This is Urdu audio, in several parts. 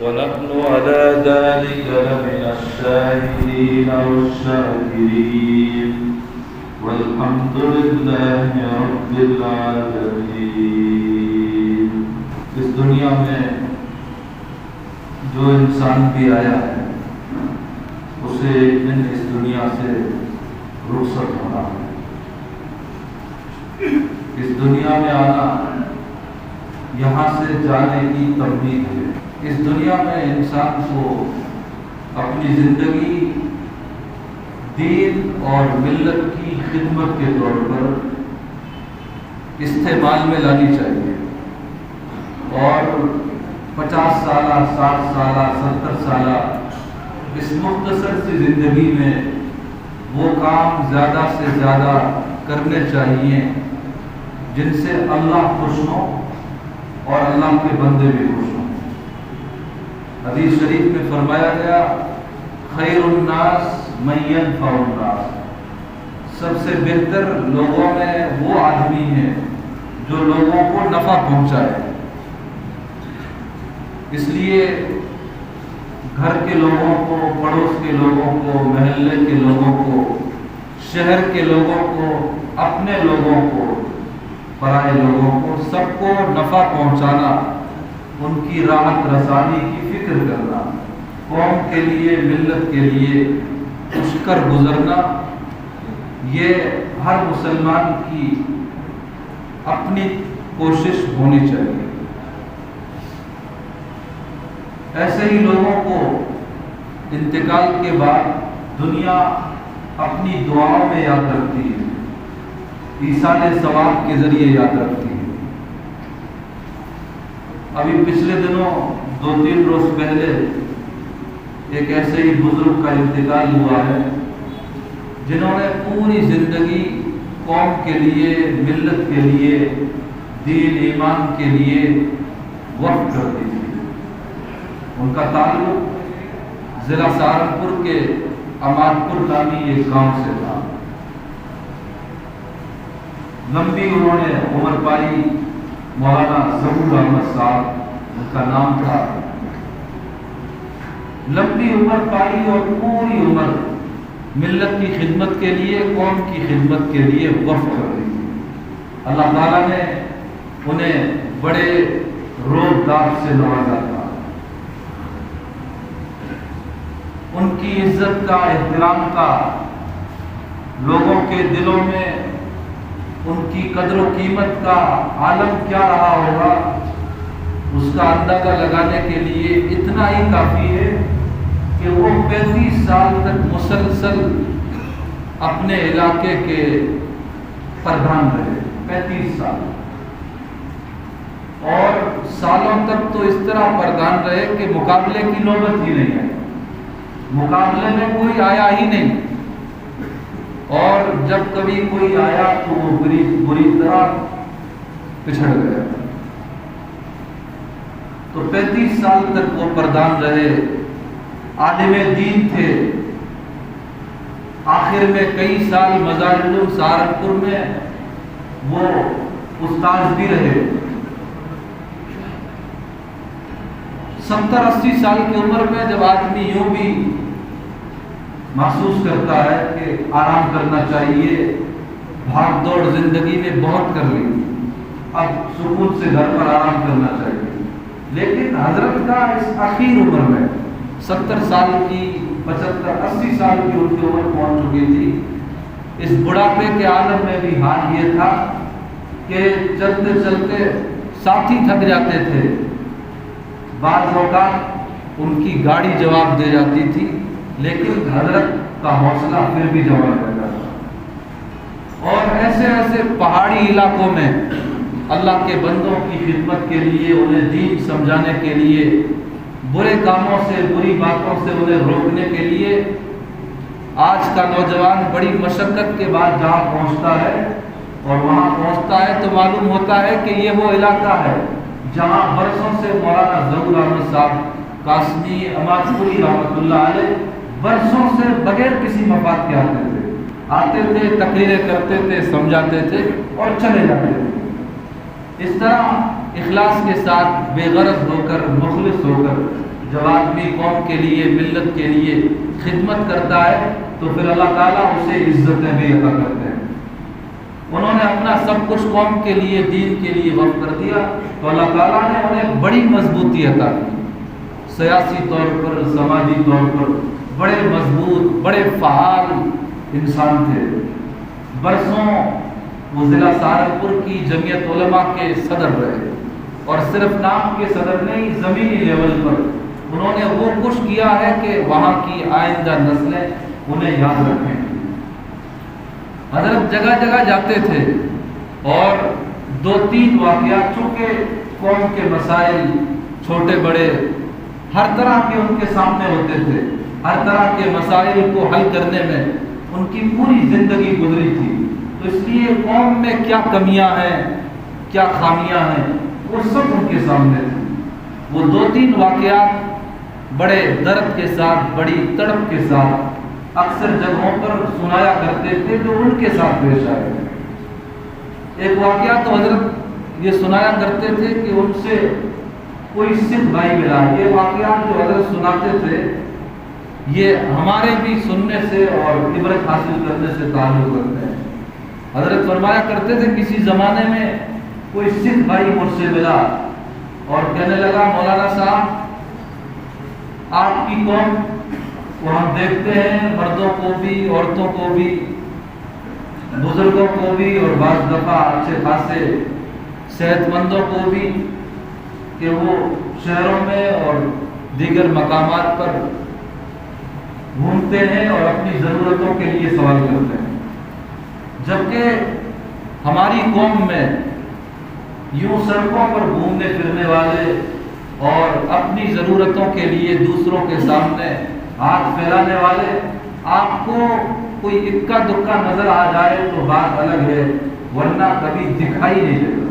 ونحن على ذلك لمن الشاهدين والشاكرين والحمد لله رب العالمين۔ اس دنیا میں جو انسان بھی آیا ہے اسے ایک دن اس دنیا سے رخصت ہونا ہے۔ اس دنیا میں آنا یہاں سے جانے کی تمہید ہے۔ اس دنیا میں انسان کو اپنی زندگی دین اور ملت کی خدمت کے طور پر استعمال میں لانی چاہیے، اور 50 سالہ 60 سالہ 70 سالہ اس مختصر سی زندگی میں وہ کام زیادہ سے زیادہ کرنے چاہیے جن سے اللہ خوش ہو اور اللہ کے بندے بھی خوش ہوں۔ حدیث شریف میں فرمایا گیا خیر الناس من ينفع الناس، سب سے بہتر لوگوں میں وہ آدمی ہے جو لوگوں کو نفع پہنچائے۔ اس لیے گھر کے لوگوں کو، پڑوس کے لوگوں کو، محلے کے لوگوں کو، شہر کے لوگوں کو، اپنے لوگوں کو، پرائے لوگوں کو، سب کو نفع پہنچانا، ان کی راحت رسانی کی فکر کرنا، قوم کے لیے، ملت کے لیے کچھ کر گزرنا، یہ ہر مسلمان کی اپنی کوشش ہونی چاہیے۔ ایسے ہی لوگوں کو انتقال کے بعد دنیا اپنی دعاؤں میں یاد رکھتی ہے، ایصال ثواب کے ذریعے یاد رکھتی ہے۔ ابھی پچھلے دنوں 2-3 روز پہلے ایک ایسے ہی بزرگ کا انتقال ہوا ہے جنہوں نے پوری زندگی قوم کے لیے، ملت کے لیے، دین ایمان کے لیے وقف کر دی تھی۔ ان کا تعلق ضلع سہارنپور کے امادپور نامی ایک گاؤں سے تھا۔ لمبی انہوں نے عمر پائی، مولانا ظہور احمد صاحب ان کا نام تھا۔ لمبی عمر پائی اور پوری عمر ملت کی خدمت کے لیے، قوم کی خدمت کے لیے وقف کر دی تھی۔ اللہ تعالیٰ نے انہیں بڑے روب داد سے نوازا تھا۔ ان کی عزت کا، احترام کا لوگوں کے دلوں میں ان کی قدر و قیمت کا عالم کیا رہا ہوگا، اس کا اندازہ لگانے کے لیے اتنا ہی کافی ہے کہ وہ 35 سال تک مسلسل اپنے علاقے کے پردھان رہے۔ 35 سال، اور سالوں تک تو اس طرح پردھان رہے کہ مقابلے کی نوبت ہی نہیں آئی، مقابلے میں کوئی آیا ہی نہیں، اور جب کبھی کوئی آیا تو وہ بری طرح پچھڑ گیا۔ تو 35 سال تک وہ پردھان رہے، عالم دین تھے۔ آخر میں کئی سال مزار-العلوم سہارنپور میں وہ استاد بھی رہے۔ 70-80 سال کی عمر میں جب آدمی یوں بھی محسوس کرتا ہے کہ آرام کرنا چاہیے، بھاگ دوڑ زندگی میں بہت کر لی، اب سکون سے گھر پر آرام کرنا چاہیے، لیکن حضرت کا اس اخیر عمر میں 70 سال کی، 75-80 سال کی ان کی عمر پہنچ چکی تھی۔ اس بڑھاپے کے عالم میں بھی حال یہ تھا کہ چلتے چلتے ساتھی تھک جاتے تھے، بعض اوقات ان کی گاڑی جواب دے جاتی تھی، لیکن حضرت کا حوصلہ پھر بھی جواب دیتا تھا۔ اور ایسے ایسے پہاڑی علاقوں میں اللہ کے بندوں کی خدمت کے لیے، انہیں دین سمجھانے کے لیے، برے کاموں سے، بری باتوں سے انہیں روکنے کے لیے، آج کا نوجوان بڑی مشقت کے بعد جہاں پہنچتا ہے اور وہاں پہنچتا ہے تو معلوم ہوتا ہے کہ یہ وہ علاقہ ہے جہاں برسوں سے مولانا ظہور احمد صاحب قاسمی امادپوری رحمۃ اللہ علیہ برسوں سے بغیر کسی مفاد کے آتے تھے، تقریریں کرتے تھے، سمجھاتے تھے اور چلے جاتے تھے۔ اس طرح اخلاص کے ساتھ بے غرض ہو کر، مخلص ہو کر جب آدمی قوم کے لیے، ملت کے لیے خدمت کرتا ہے تو پھر اللہ تعالیٰ اسے عزتیں بھی عطا کرتے ہیں۔ انہوں نے اپنا سب کچھ قوم کے لیے، دین کے لیے وقف کر دیا تو اللہ تعالیٰ نے انہیں بڑی مضبوطی عطا کی، سیاسی طور پر، سماجی طور پر بڑے مضبوط، بڑے فعال انسان تھے۔ برسوں وہ ضلع سہارنپور کی جمعیت علماء کے صدر رہے، اور صرف نام کے صدر نہیں، زمینی لیول پر انہوں نے وہ کچھ کیا ہے کہ وہاں کی آئندہ نسلیں انہیں یاد رکھیں۔ حضرت جگہ جگہ جاتے تھے اور 2-3 واقعات، چونکہ قوم کے مسائل چھوٹے بڑے ہر طرح کے ان کے سامنے ہوتے تھے، ہر طرح کے مسائل کو حل کرنے میں ان کی پوری زندگی گزری تھی، تو اس لیے قوم میں کیا کمیاں ہیں، کیا خامیاں ہیں، وہ سب ان کے سامنے تھے۔ وہ 2-3 واقعات بڑے درد کے ساتھ، بڑی تڑپ کے ساتھ اکثر جگہوں پر سنایا کرتے تھے جو ان کے ساتھ پیش آئے۔ ایک واقعہ تو حضرت یہ سنایا کرتے تھے کہ ان سے کوئی سکھ بھائی ملا۔ یہ واقعات جو حضرت سناتے تھے یہ ہمارے بھی سننے سے اور عبرت حاصل کرنے سے تعلق رکھتے ہیں۔ حضرت فرمایا کرتے تھے کسی زمانے میں کوئی سکھ بھائی مجھ سے ملا اور کہنے لگا، مولانا صاحب آپ کی قوم کو ہم دیکھتے ہیں، مردوں کو بھی، عورتوں کو بھی، بزرگوں کو بھی، اور بعض دفعہ اچھے خاصے صحت مندوں کو بھی، کہ وہ شہروں میں اور دیگر مقامات پر گھومتے ہیں اور اپنی ضرورتوں کے لیے سوال کرتے ہیں، جبکہ ہماری قوم میں یوں سڑکوں پر گھومنے پھرنے والے اور اپنی ضرورتوں کے لیے دوسروں کے سامنے ہاتھ پھیلانے والے آپ کو کوئی اکا دکا نظر آ جائے تو بات الگ ہے، ورنہ کبھی دکھائی نہیں دیتا۔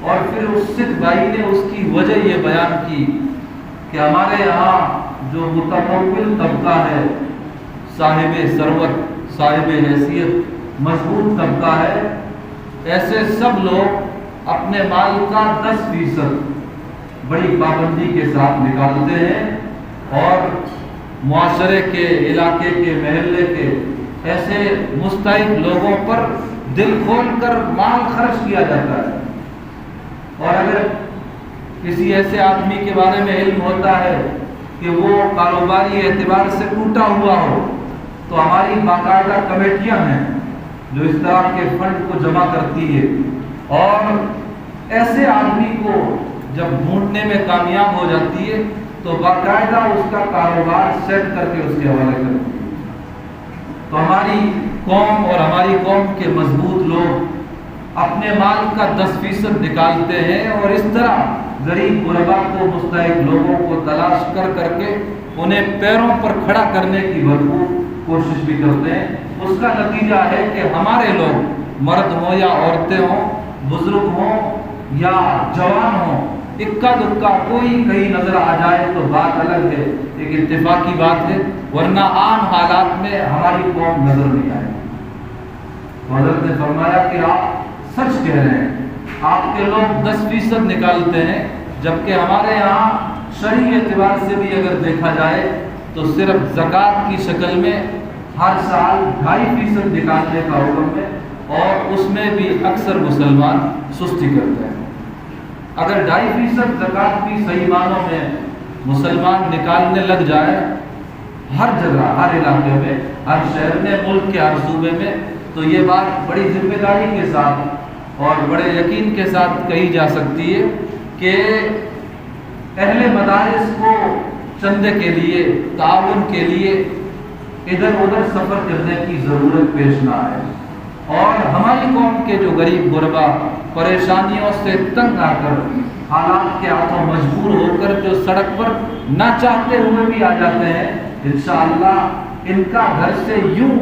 اور پھر اس سکھ بھائی نے اس کی وجہ یہ بیان کی کہ ہمارے یہاں جو متمول طبقہ ہے، صاحب ثروت، صاحب حیثیت، مضبوط طبقہ ہے، ایسے سب لوگ اپنے مال کا 10% بڑی پابندی کے ساتھ نکالتے ہیں، اور معاشرے کے، علاقے کے، محلے کے ایسے مستحق لوگوں پر دل کھول کر مال خرچ کیا جاتا ہے۔ اور اگر کسی ایسے آدمی کے بارے میں علم ہوتا ہے کہ وہ کاروباری اعتبار سے ٹوٹا ہوا ہو تو ہماری باقاعدہ کمیٹیاں ہیں جو اس طرح کے فنڈ کو جمع کرتی ہے، اور ایسے آدمی کو جب ڈھونڈنے میں کامیاب ہو جاتی ہے تو باقاعدہ اس کا کاروبار سیٹ کر کے اس کے حوالے کرتی ہے۔ تو ہماری قوم اور ہماری قوم کے مضبوط لوگ اپنے مال کا 10% نکالتے ہیں، اور اس طرح غریب غربا کو، مستحق لوگوں کو تلاش کر کر کے انہیں پیروں پر کھڑا کرنے کی بھرپور کوشش بھی کرتے ہیں۔ اس کا نتیجہ ہے کہ ہمارے لوگ، مرد ہوں یا عورتیں ہوں، بزرگ ہوں یا جوان ہوں، اکا دکا کوئی کہیں نظر آ جائے تو بات الگ ہے، ایک اتفاقی بات ہے، ورنہ عام حالات میں ہماری قوم نظر نہیں آئے۔ حضرت نے فرمایا کہ آپ سچ کہہ رہے ہیں، آپ کے لوگ 10% نکالتے ہیں، جبکہ ہمارے یہاں شرعی اعتبار سے بھی اگر دیکھا جائے تو صرف زکوٰۃ کی شکل میں ہر سال 2.5% نکالنے کا حکم ہے، اور اس میں بھی اکثر مسلمان سستی کرتے ہیں۔ اگر 2.5% زکوٰۃ بھی صحیح معنوں میں مسلمان نکالنے لگ جائے ہر جگہ، ہر علاقے میں، ہر شہر میں، ملک کے ہر صوبے میں، تو یہ بات بڑی ذمہ داری کے ساتھ اور بڑے یقین کے ساتھ کہی جا سکتی ہے کہ اہل مدارس کو چندے کے لیے، تعاون کے لیے ادھر ادھر سفر کرنے کی ضرورت پیش نہ آئے، اور ہماری قوم کے جو غریب غربا پریشانیوں سے تنگ آ کر، حالات کے ہاتھوں مجبور ہو کر جو سڑک پر نہ چاہتے ہوئے بھی آ جاتے ہیں، انشاءاللہ ان کا گھر سے یوں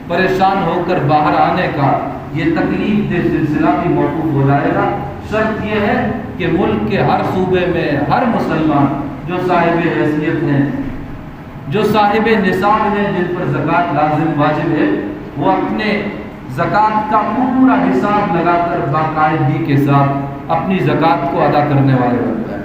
پریشان ہو کر باہر آنے کا یہ تکلیف دہ سلسلہ بھی موقوف ہو جائے گا۔ شرط یہ ہے کہ ملک کے ہر صوبے میں ہر مسلمان جو صاحب حیثیت ہیں، جو صاحب نصاب ہیں، جن پر زکوٰۃ لازم واجب ہے، وہ اپنے زکوٰۃ کا پورا حساب لگا کر باقاعدگی کے ساتھ اپنی زکوٰۃ کو ادا کرنے والے بن جائیں۔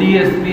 DSP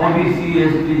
OBC ST,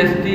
ST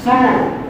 100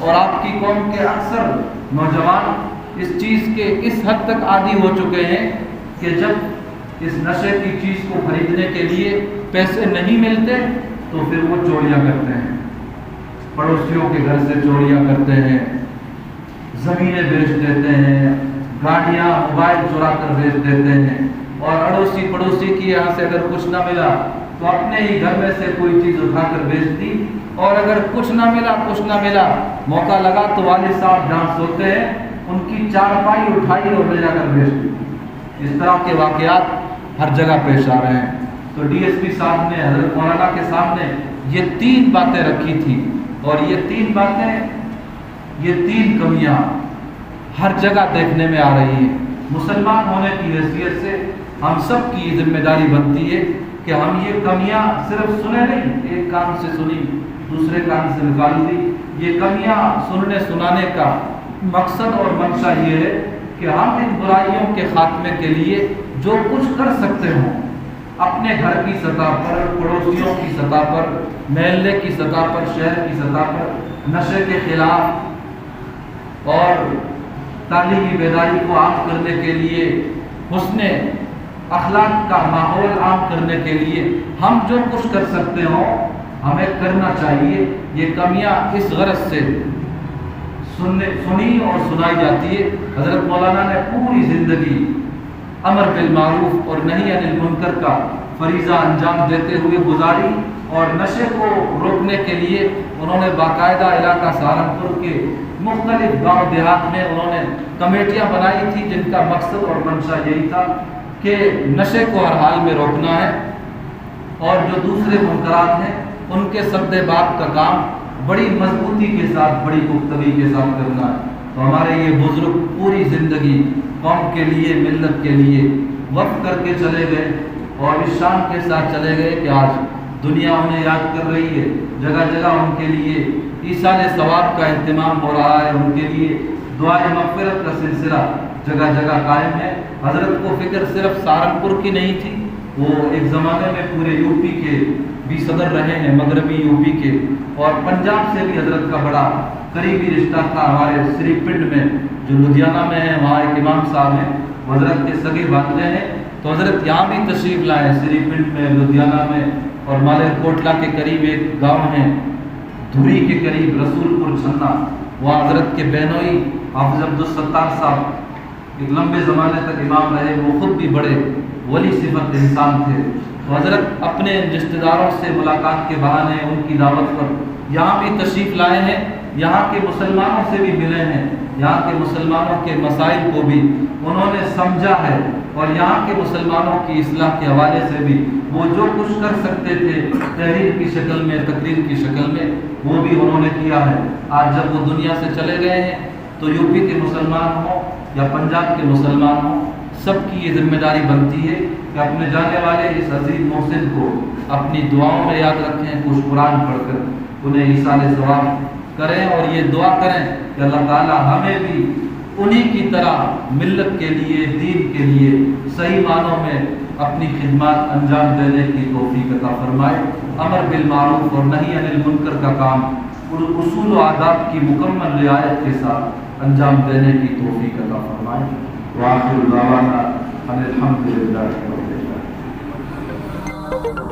اور آپ کی قوم کے اکثر نوجوان اس چیز کے اس حد تک عادی ہو چکے ہیں کہ جب اس نشے کی چیز کو خریدنے کے لیے پیسے نہیں ملتے تو پھر وہ چوریاں کرتے ہیں، پڑوسیوں کے گھر سے چوریاں کرتے ہیں، زمینیں بیچ دیتے ہیں، گاڑیاں موبائل چرا کر بیچ دیتے ہیں، اور اڑوسی پڑوسی کی یہاں سے اگر کچھ نہ ملا تو اپنے ہی گھر میں سے کوئی چیز اٹھا کر بیچ دی، اور اگر کچھ نہ ملا موقع لگا تو والد صاحب جہاں سوتے ہیں ان کی چارپائی اٹھائی اور لے جا کر بیچ دی۔ اس طرح کے واقعات ہر جگہ پیش آ رہے ہیں۔ تو ڈی ایس پی صاحب نے حضرت مولانا کے سامنے یہ 3 باتیں رکھی تھی، اور یہ 3 باتیں، یہ 3 کمیاں ہر جگہ دیکھنے میں آ رہی ہیں۔ مسلمان ہونے کی حیثیت سے ہم سب کی ذمہ داری بنتی ہے کہ ہم یہ کمیاں صرف سنے نہیں، ایک کان سے سنی دوسرے کان سے نکال دی، یہ کمیاں سننے سنانے کا مقصد اور منشا یہ ہے کہ ہم ان برائیوں کے خاتمے کے لیے جو کچھ کر سکتے ہوں، اپنے گھر کی سطح پر، پڑوسیوں کی سطح پر، محلے کی سطح پر، شہر کی سطح پر نشے کے خلاف اور تعلیمی بیداری کو عام کرنے کے لیے، حسن اخلاق کا ماحول عام کرنے کے لیے ہم جو کچھ کر سکتے ہوں ہمیں کرنا چاہیے۔ یہ کمیاں اس غرض سے سنی اور سنائی جاتی ہے۔ حضرت مولانا نے پوری زندگی امر بالمعروف اور نہی عن المنکر کا فریضہ انجام دیتے ہوئے گزاری، اور نشے کو روکنے کے لیے انہوں نے باقاعدہ علاقہ سہارنپور کے مختلف گاؤں دیہات میں انہوں نے کمیٹیاں بنائی تھی، جن کا مقصد اور منشا یہی تھا کہ نشے کو ہر حال میں روکنا ہے، اور جو دوسرے منکرات ہیں ان کے سد باب کا کام بڑی مضبوطی کے ساتھ، بڑی پختگی کے ساتھ کرنا ہے۔ تو ہمارے یہ بزرگ پوری زندگی قوم کے لیے، ملت کے لیے وقف کر کے چلے گئے، اور اس شان کے ساتھ چلے گئے کہ آج دنیا انہیں یاد کر رہی ہے، جگہ جگہ ان کے لیے ایصال ثواب کا اہتمام ہو رہا ہے، ان کے لیے دعائے مغفرت کا سلسلہ جگہ جگہ قائم ہے۔ حضرت کو فکر صرف سہارنپور کی نہیں تھی، وہ ایک زمانے میں پورے یو پی کے بھی صدر رہے ہیں، مغربی یو پی کے، اور پنجاب سے بھی حضرت کا بڑا قریبی رشتہ تھا۔ ہمارے سری پنڈ میں جو لدھیانہ میں ہے، وہاں ایک امام صاحب ہیں، وہ حضرت کے سگے بھانجے ہیں، تو حضرت یہاں بھی تشریف لائے، سری پنڈ میں، لدھیانہ میں، اور مالر کوٹلا کے قریب ایک گاؤں ہے دھوری کے قریب رسول پور چھنا، وہاں حضرت کے بہنوئی حافظ عبدالستار صاحب ایک لمبے زمانے تک امام رہے، وہ خود بھی بڑے ولی صفت انسان تھے۔ تو حضرت اپنے رشتہ داروں سے ملاقات کے بہانے ان کی دعوت پر یہاں بھی تشریف لائے ہیں، یہاں کے مسلمانوں سے بھی ملے ہیں، یہاں کے مسلمانوں کے مسائل کو بھی انہوں نے سمجھا ہے، اور یہاں کے مسلمانوں کی اصلاح کے حوالے سے بھی وہ جو کچھ کر سکتے تھے تحریر کی شکل میں، تقریر کی شکل میں، وہ بھی انہوں نے کیا ہے۔ آج جب وہ دنیا سے چلے گئے ہیں تو یو پی کے مسلمان ہوں یا پنجاب کے مسلمان ہوں، سب کی یہ ذمہ داری بنتی ہے کہ اپنے جانے والے اس عظیم محسن کو اپنی دعاؤں میں یاد رکھیں، کچھ قرآن پڑھ کر انہیں ایصال ثواب کریں، اور یہ دعا کریں کہ اللہ تعالیٰ ہمیں بھی انہی کی طرح ملت کے لیے، دین کے لیے صحیح معنوں میں اپنی خدمات انجام دینے کی توفیق عطا فرمائے۔ امر بالمعروف اور نہی عن المنکر کا کام اصول و آداب کی مکمل رعایت کے ساتھ انجام دینے کی توفیق عطا فرمائے۔ وآخر دعوانا ان الحمد للہ رب العالمین۔